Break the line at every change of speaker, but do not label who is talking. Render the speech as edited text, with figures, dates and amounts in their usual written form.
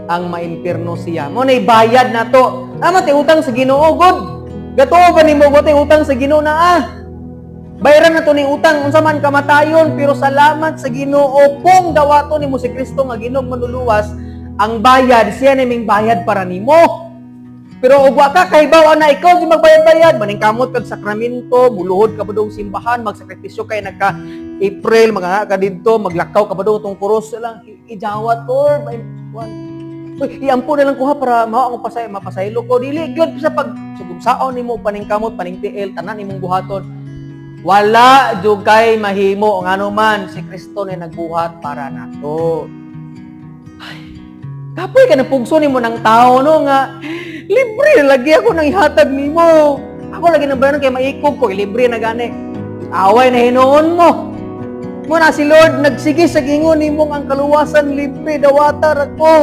ang maimpirno siya. Mo nay bayad na to. Amo ti utang sa Ginoo god. Gatuo ba nimo go ti utang sa Ginoo na Bayaran na to ni utang unsa man kamatayon, pero salamat sa Ginoo kung dawato nimo si Kristo nga Ginoong manluluwas, ang bayad siya naming bayad para nimo. Pero ug wa ka kahibaw na ikaw si magbayad-bayad, maning kamot kag sakramento, muluhod ka ba daw simbahan, magsakripisyo kay nagka April, mga ka didto, maglakaw ka ba daw tong krus lang, ijawat or by one. Uy, iampo na lang ko ha para mao akong mapasaylo ko. Dili gyud sa pag sugumsaon nimo paning kamot, paning tiil, tanan imong buhaton. Wala jud kay mahimo ngano man si Kristo na nagbuhat para nato. Ay, kapoy ka na pugso nimo ng tao no nga libre lagi ako nang ihatag nimo. Ako lagi nang bayaran kay maikog ko, libre na gani. Away na hinuon mo. Muna si Lord nagsige sa gingon nimong ang kaluwasan libre dawatar ako.